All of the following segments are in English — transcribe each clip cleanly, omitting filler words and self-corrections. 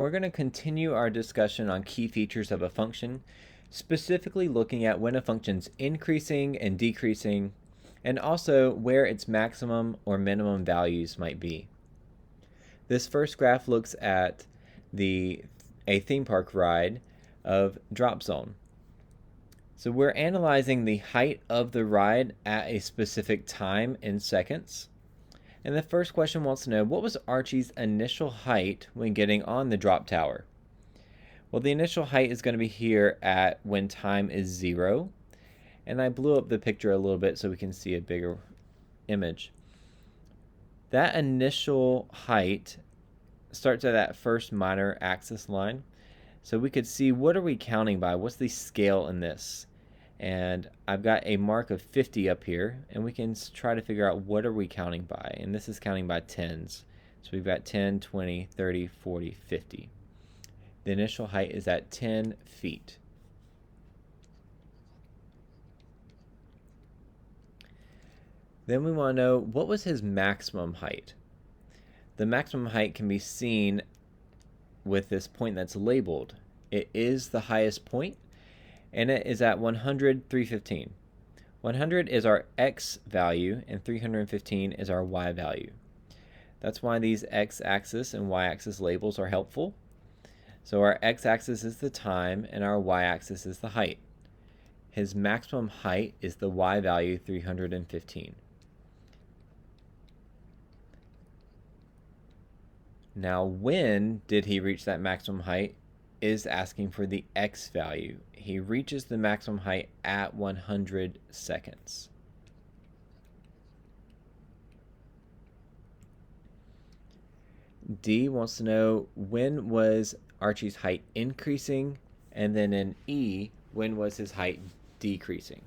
We're going to continue our discussion on key features of a function, specifically looking at when a function's increasing and decreasing, and also where its maximum or minimum values might be. This first graph looks at a theme park ride of drop zone. So we're analyzing the height of the ride at a specific time in seconds. And the first question wants to know, what was Archie's initial height when getting on the drop tower? Well, the initial height is going to be here at when time is 0. And I blew up the picture a little bit so we can see a bigger image. That initial height starts at that first minor axis line. So we could see, what are we counting by? What's the scale in this? And I've got a mark of 50 up here, and we can try to figure out what are we counting by. And this is counting by tens. So we've got 10, 20, 30, 40, 50. The initial height is at 10 feet. Then we want to know, what was his maximum height? The maximum height can be seen with this point that's labeled. It is the highest point, and it is at 100, 315. 100 is our x value, and 315 is our y value. That's why these x-axis and y-axis labels are helpful. So our x-axis is the time, and our y-axis is the height. His maximum height is the y value, 315. Now, when did he reach that maximum height is asking for the x value. He reaches the maximum height at 100 seconds. D wants to know, when was Archie's height increasing? And then in E, when was his height decreasing?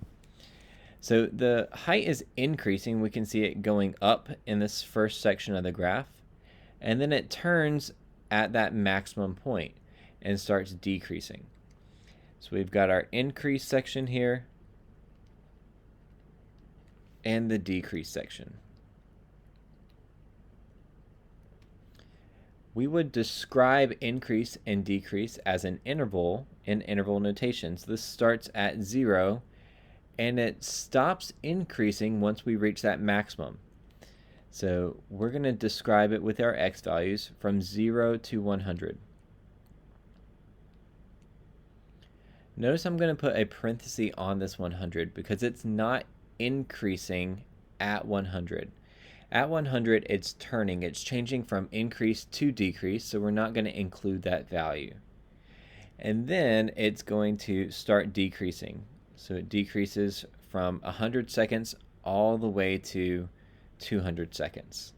So the height is increasing. We can see it going up in this first section of the graph. And then it turns at that maximum point and starts decreasing. So we've got our increase section here and the decrease section. We would describe increase and decrease as an interval in interval notation. So this starts at 0 and it stops increasing once we reach that maximum. So we're going to describe it with our x values from 0 to 100. Notice I'm going to put a parenthesis on this 100 because it's not increasing at 100. At 100, it's turning. It's changing from increase to decrease, so we're not going to include that value. And then it's going to start decreasing. So it decreases from 100 seconds all the way to 200 seconds.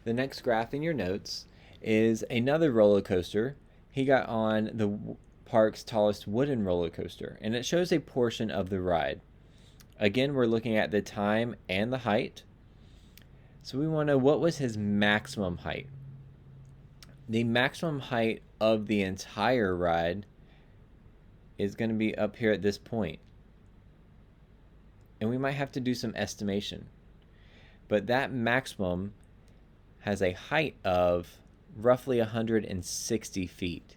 The next graph in your notes is another roller coaster. He got on the park's tallest wooden roller coaster, and it shows a portion of the ride. Again, we're looking at the time and the height. So we want to know, what was his maximum height? The maximum height of the entire ride is going to be up here at this point. And we might have to do some estimation. But that maximum has a height of roughly 160 feet.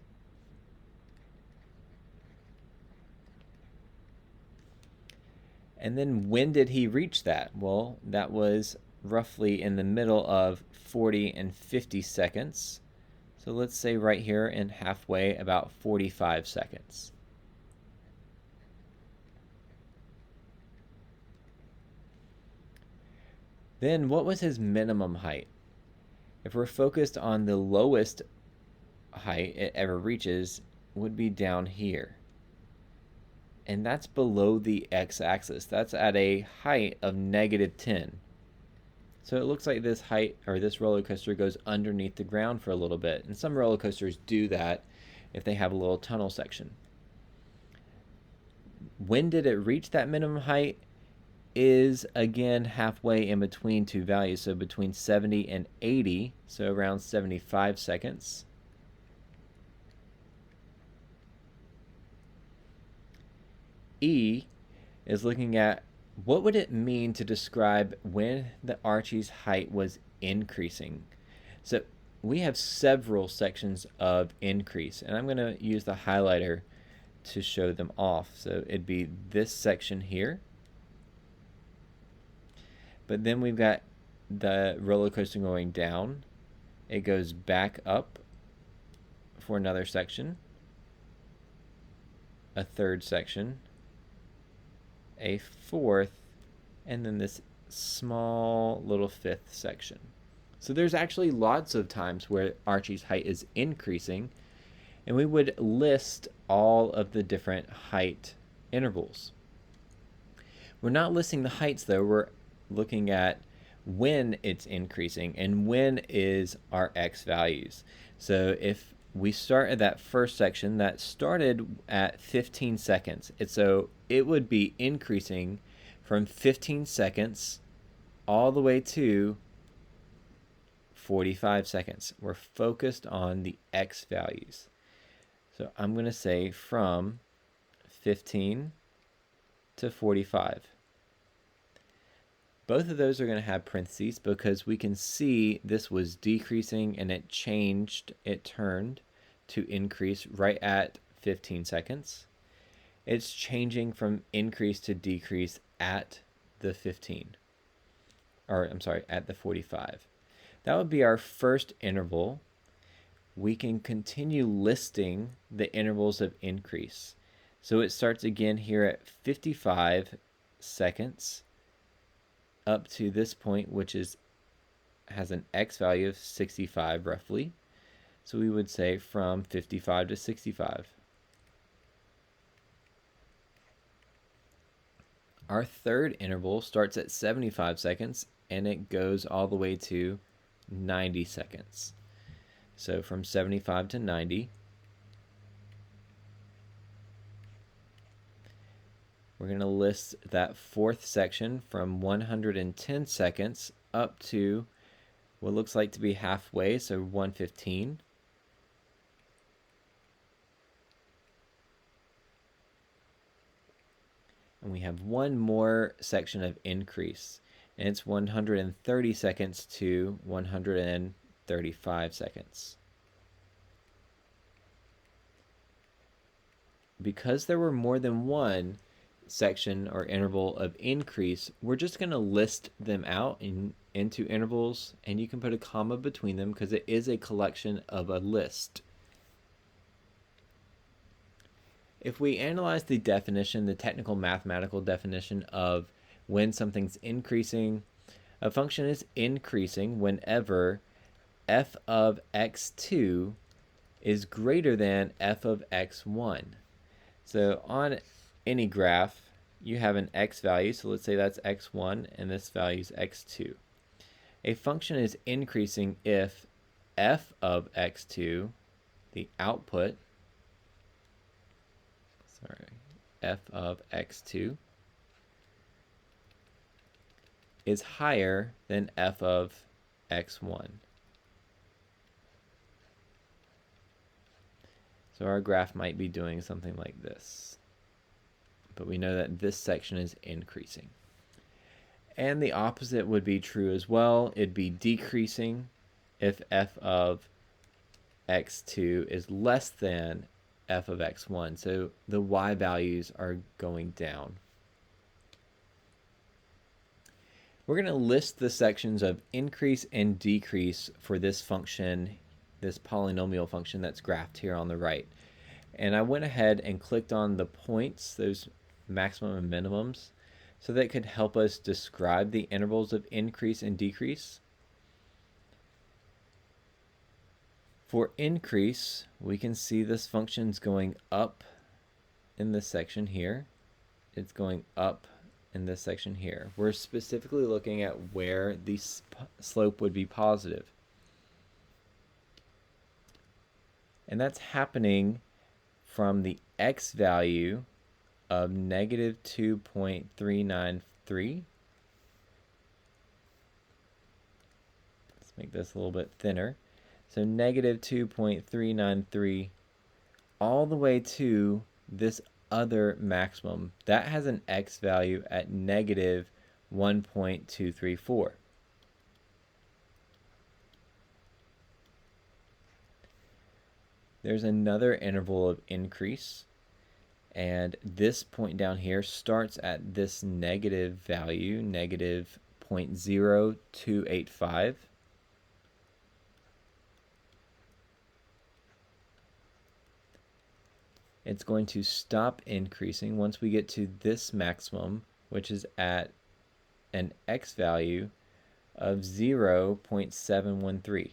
And then when did he reach that? Well, that was roughly in the middle of 40 and 50 seconds. So let's say right here in halfway, about 45 seconds. Then what was his minimum height? If we're focused on the lowest height it ever reaches, would be down here. And that's below the x-axis. That's at a height of -10. So it looks like this height, or this roller coaster, goes underneath the ground for a little bit. And some roller coasters do that if they have a little tunnel section. When did it reach that minimum height? Is again halfway in between two values, so between 70 and 80, so around 75 seconds. E is looking at what would it mean to describe when the Archie's height was increasing? So we have several sections of increase, and I'm going to use the highlighter to show them off. So it'd be this section here. But then we've got the roller coaster going down. It goes back up for another section, a third section, a fourth, and then this small little fifth section. So there's actually lots of times where Archie's height is increasing, and we would list all of the different height intervals. We're not listing the heights though, we're looking at when it's increasing and when is our x values. So if we start at that first section that started at 15 seconds, so it would be increasing from 15 seconds all the way to 45 seconds. We're focused on the x values. So I'm going to say from 15 to 45. Both of those are going to have parentheses because we can see this was decreasing and it changed, it turned to increase right at 15 seconds. It's changing from increase to decrease at the 15, or I'm sorry, at the 45. That would be our first interval. We can continue listing the intervals of increase. So it starts again here at 55 seconds up to this point, which has an x value of 65 roughly. So we would say from 55 to 65. Our third interval starts at 75 seconds and it goes all the way to 90 seconds. So from 75 to 90. We're going to list that fourth section from 110 seconds up to what looks like to be halfway, so 115. And we have one more section of increase, and it's 130 seconds to 135 seconds. Because there were more than one section or interval of increase, we're just going to list them out into intervals, and you can put a comma between them because it is a collection of a list. If we analyze the definition, the technical mathematical definition of when something's increasing, a function is increasing whenever f of x2 is greater than f of x1. So on any graph, you have an x value, so let's say that's x1 and this value is x2. A function is increasing if f of x2, the output, f of x2 is higher than f of x1. So our graph might be doing something like this. But we know that this section is increasing. And the opposite would be true as well. It'd be decreasing if f of x2 is less than f of x1. So the y values are going down. We're going to list the sections of increase and decrease for this function, this polynomial function that's graphed here on the right. And I went ahead and clicked on the points, those maximum and minimums, so that could help us describe the intervals of increase and decrease. For increase, we can see this function's going up in this section here. It's going up in this section here. We're specifically looking at where the slope would be positive. And that's happening from the x value of negative 2.393. Let's make this a little bit thinner. So negative 2.393 all the way to this other maximum. That has an x value at negative 1.234. There's another interval of increase, and this point down here starts at this negative value, negative 0.0285. It's going to stop increasing once we get to this maximum, which is at an x value of 0.713.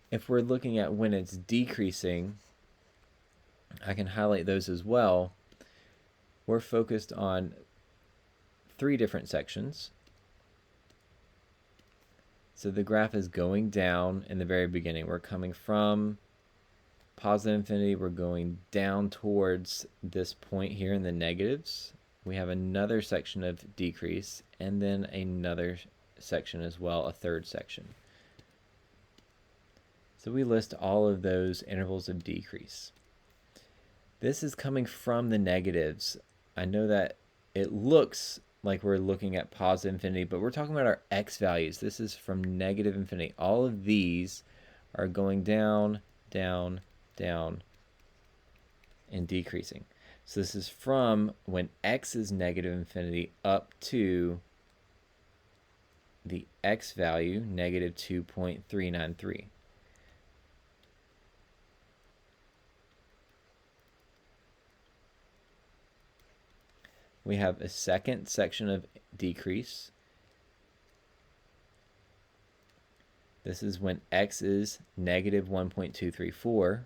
If we're looking at when it's decreasing, I can highlight those as well. We're focused on 3 different sections. So the graph is going down in the very beginning. We're coming from positive infinity. We're going down towards this point here in the negatives. We have another section of decrease, and then another section as well, a third section. So we list all of those intervals of decrease. This is coming from the negatives. I know that it looks like we're looking at positive infinity, but we're talking about our x values. This is from negative infinity. All of these are going down, down, down, and decreasing. So this is from when x is negative infinity up to the x value, negative 2.393. We have a second section of decrease. This is when x is negative 1.234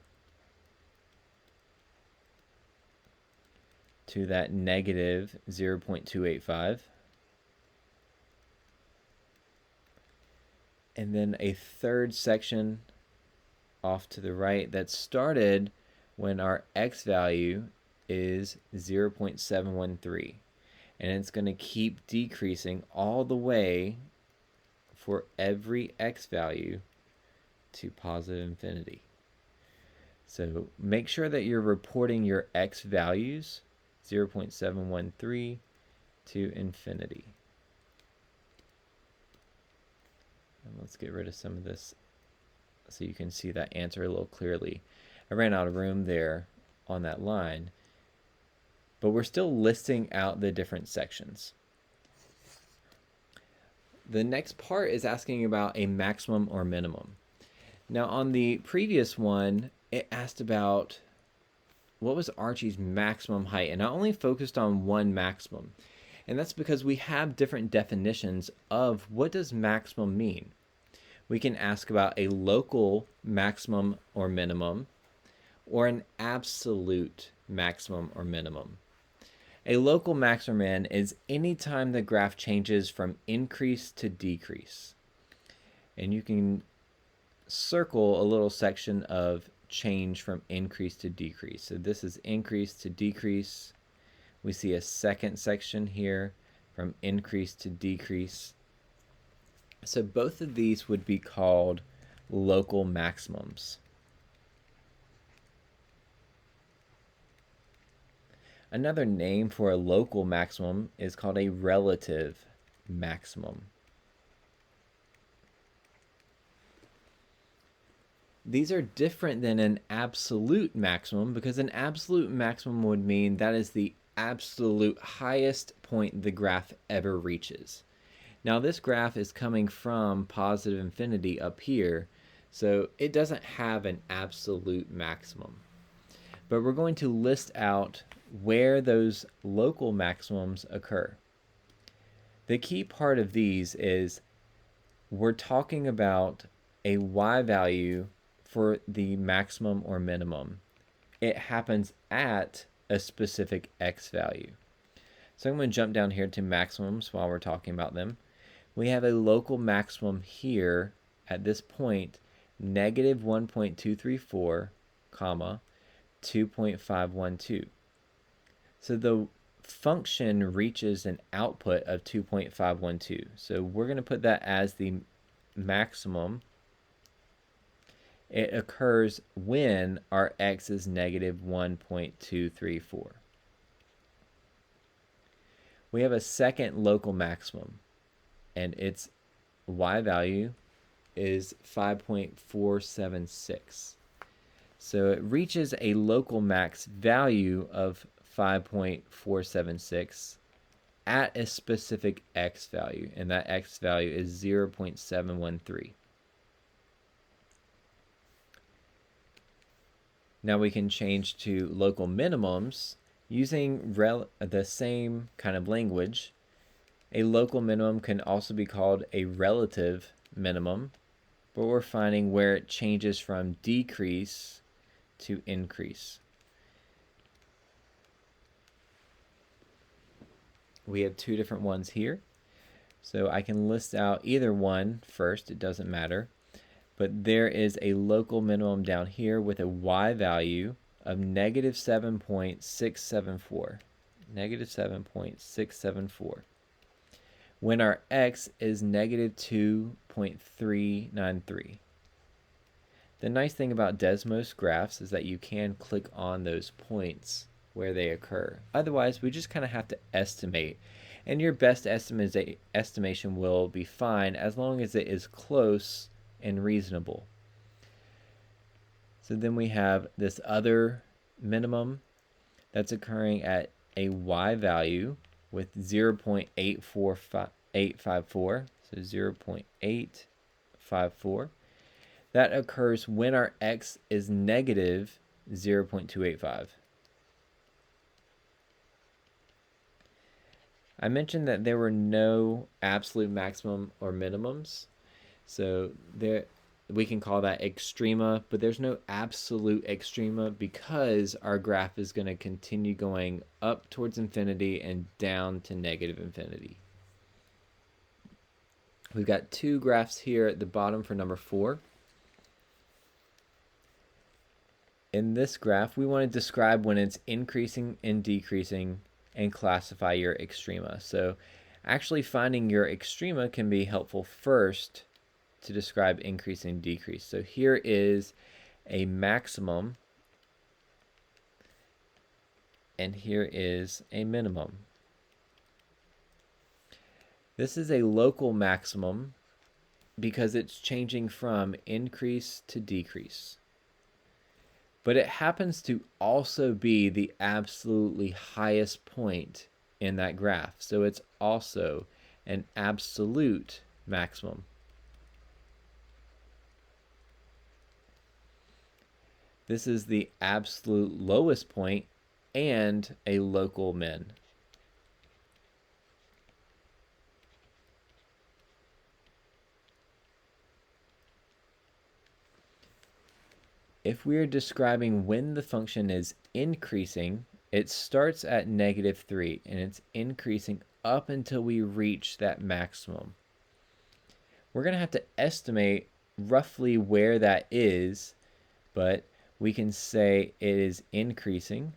to that negative 0.285. And then a third section off to the right that started when our x value is 0.713, and it's going to keep decreasing all the way for every x value to positive infinity. So make sure that you're reporting your x values, 0.713 to infinity. And let's get rid of some of this so you can see that answer a little clearly. I ran out of room there on that line, but we're still listing out the different sections. The next part is asking about a maximum or minimum. Now on the previous one, it asked about what was Archie's maximum height, and I only focused on one maximum. And that's because we have different definitions of what does maximum mean. We can ask about a local maximum or minimum, or an absolute maximum or minimum. A local max or min is any time the graph changes from increase to decrease. And you can circle a little section of change from increase to decrease. So this is increase to decrease. We see a second section here from increase to decrease. So both of these would be called local maximums. Another name for a local maximum is called a relative maximum. These are different than an absolute maximum, because an absolute maximum would mean that is the absolute highest point the graph ever reaches. Now this graph is coming from positive infinity up here, so it doesn't have an absolute maximum. But we're going to list out where those local maximums occur. The key part of these is we're talking about a y value for the maximum or minimum. It happens at a specific x value. So I'm going to jump down here to maximums while we're talking about them. We have a local maximum here at this point, negative 1.234, comma, 2.512. So the function reaches an output of 2.512. So we're going to put that as the maximum It occurs when our x is negative 1.234. We have a second local maximum, and its y value is 5.476. So it reaches a local max value of 5.476 at a specific x value, and that x value is 0.713. Now we can change to local minimums using the same kind of language. A local minimum can also be called a relative minimum, but we're finding where it changes from decrease to increase. We have two different ones here, so I can list out either one first, it doesn't matter. But there is a local minimum down here with a y value of negative 7.674. Negative 7.674. When our x is negative 2.393. The nice thing about Desmos graphs is that you can click on those points where they occur. Otherwise, we just kind of have to estimate. And your best estimation will be fine as long as it is close and reasonable. So then we have this other minimum that's occurring at a y value with 0.854, so 0.854. That occurs when our x is negative 0.285. I mentioned that there were no absolute maximum or minimums. So there, we can call that extrema, but there's no absolute extrema because our graph is going to continue going up towards infinity and down to negative infinity. We've got two graphs here at the bottom for number 4. In this graph, we want to describe when it's increasing and decreasing and classify your extrema. So actually finding your extrema can be helpful first to describe increase and decrease. So here is a maximum, and here is a minimum. This is a local maximum because it's changing from increase to decrease. But it happens to also be the absolutely highest point in that graph. So it's also an absolute maximum. This is the absolute lowest point and a local min. If we are describing when the function is increasing, it starts at -3 and it's increasing up until we reach that maximum. We're going to have to estimate roughly where that is, but we can say it is increasing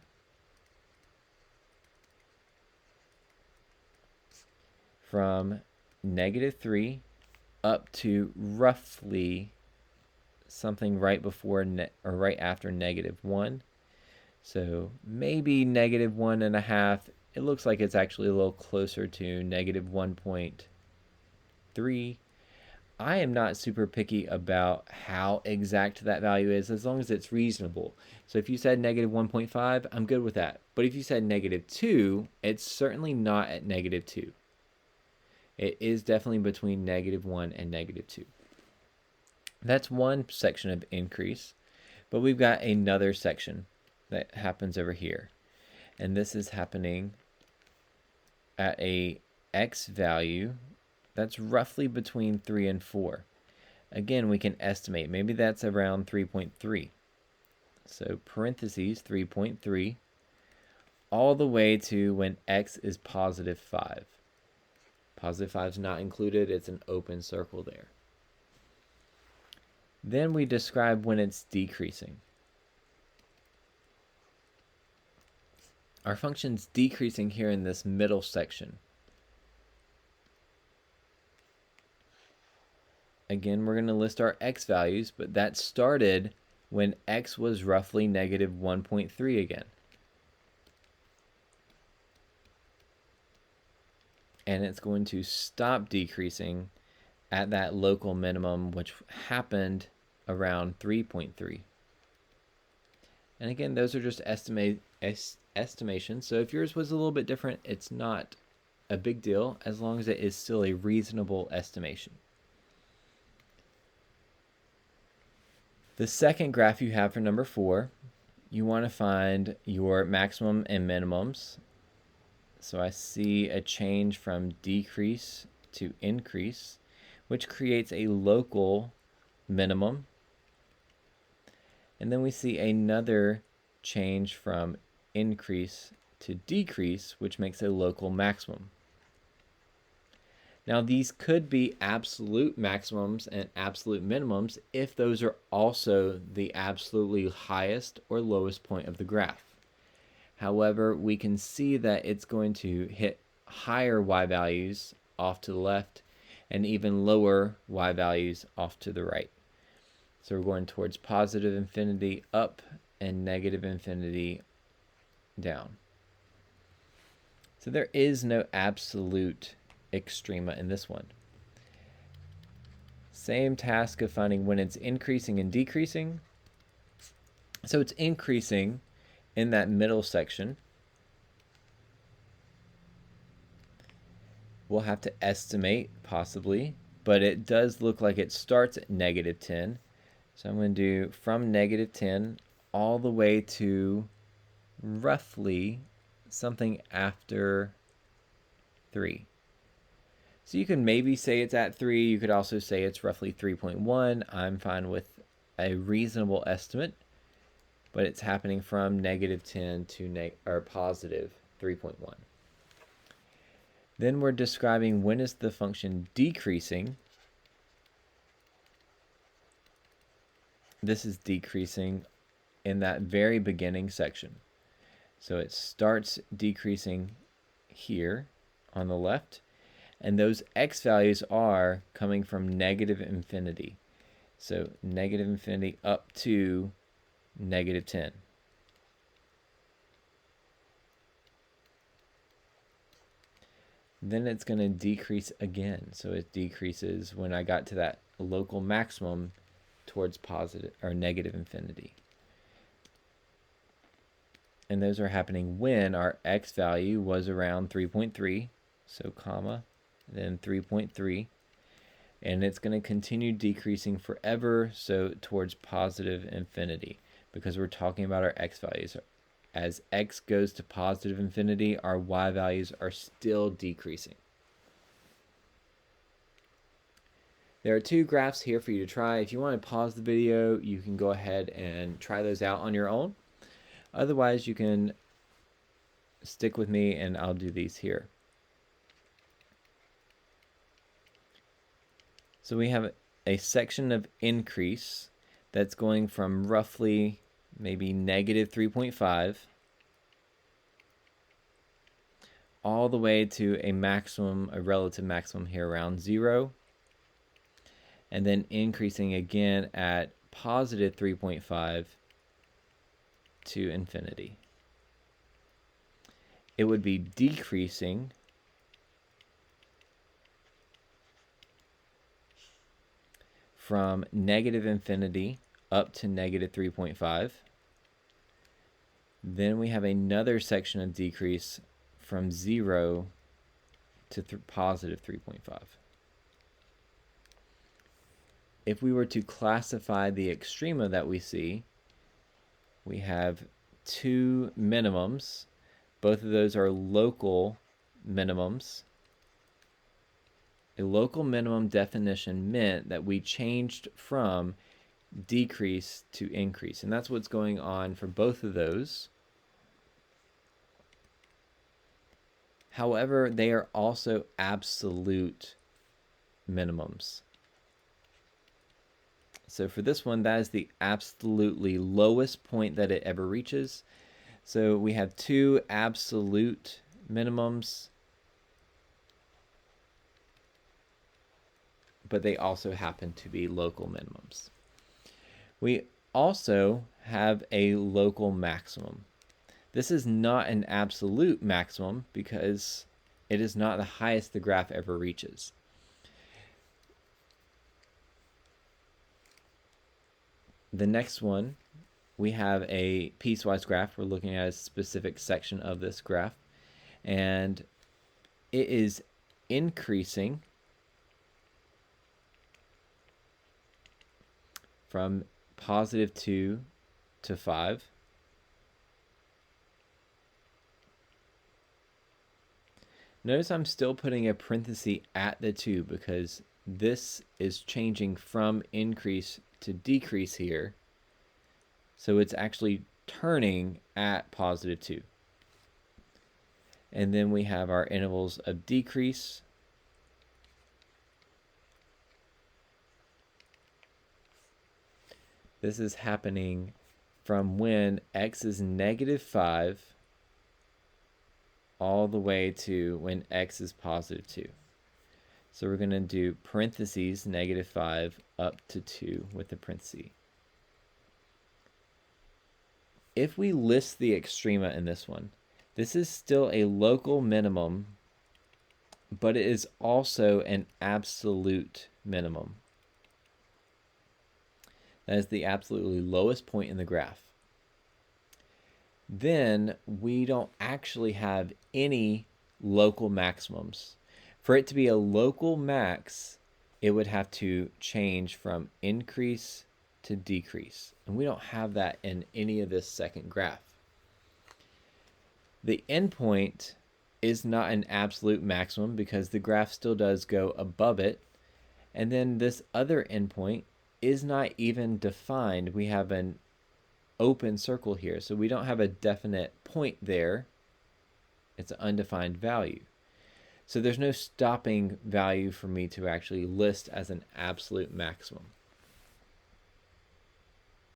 from -3 up to roughly something right before or right after -1. So maybe -1.5. It looks like it's actually a little closer to -1.3. I am not super picky about how exact that value is as long as it's reasonable. So if you said -1.5, I'm good with that. But if you said -2, it's certainly not at -2. It is definitely between -1 and -2. That's one section of increase, but we've got another section that happens over here. And this is happening at a x value that's roughly between 3 and 4. Again, we can estimate. Maybe that's around 3.3. So parentheses 3.3 all the way to when x is +5. +5 is not included. It's an open circle there. Then we describe when it's decreasing. Our function's decreasing here in this middle section. again, we're going to list our x values, but that started when x was roughly negative 1.3 again. And it's going to stop decreasing at that local minimum, which happened around 3.3. And again, those are just estimations. So if yours was a little bit different, it's not a big deal as long as it is still a reasonable estimation. The second graph you have for number 4, you want to find your maximum and minimums. So I see a change from decrease to increase, which creates a local minimum. And then we see another change from increase to decrease, which makes a local maximum. Now, these could be absolute maximums and absolute minimums if those are also the absolutely highest or lowest point of the graph. However, we can see that it's going to hit higher y values off to the left and even lower y values off to the right. So we're going towards positive infinity up and negative infinity down. So there is no absolute extrema in this one. Same task of finding when it's increasing and decreasing. So it's increasing in that middle section. We'll have to estimate possibly, but it does look like it starts at negative 10. So I'm going to do from negative 10 all the way to roughly something after 3. So you can maybe say it's at 3. You could also say it's roughly 3.1. I'm fine with a reasonable estimate, but it's happening from negative 10 to positive 3.1. Then we're describing when is the function decreasing. This is decreasing in that very beginning section. So it starts decreasing here on the left, and those x values are coming from negative infinity. So negative infinity up to negative 10. Then it's going to decrease again. So it decreases when I got to that local maximum towards positive or negative infinity. And those are happening when our x value was around 3.3, so comma, then 3.3, and it's going to continue decreasing forever, so towards positive infinity, because we're talking about our x values. As x goes to positive infinity, our y values are still decreasing. There are 2 graphs here for you to try. If you want to pause the video, you can go ahead and try those out on your own. Otherwise, you can stick with me and I'll do these here. So we have a section of increase that's going from roughly maybe negative 3.5 all the way to a maximum, a relative maximum here around 0, and then increasing again at positive 3.5 to infinity. It would be decreasing from negative infinity up to negative 3.5. Then we have another section of decrease from 0 to positive 3.5. If we were to classify the extrema that we see, we have 2 minimums. Both of those are local minimums. A local minimum definition meant that we changed from decrease to increase, and that's what's going on for both of those. However, they are also absolute minimums. So for this one, that is the absolutely lowest point that it ever reaches. So we have 2 absolute minimums. but they also happen to be local minimums. We also have a local maximum. This is not an absolute maximum because it is not the highest the graph ever reaches. The next one, we have a piecewise graph. We're looking at a specific section of this graph, and it is increasing from positive 2 to 5. Notice I'm still putting a parenthesis at the 2 because this is changing from increase to decrease here. So it's actually turning at positive 2. And then we have our intervals of decrease. This is happening from when x is negative 5 all the way to when x is positive 2. So we're going to do parentheses negative 5 up to 2 with the parenthesis. If we list the extrema in this one, this is still a local minimum, but it is also an absolute minimum. That is the absolutely lowest point in the graph. Then we don't actually have any local maximums. For it to be a local max, it would have to change from increase to decrease. And we don't have that in any of this second graph. The endpoint is not an absolute maximum because the graph still does go above it. And then this other endpoint is not even defined. We have an open circle here, so we don't have a definite point there. It's an undefined value. So there's no stopping value for me to actually list as an absolute maximum.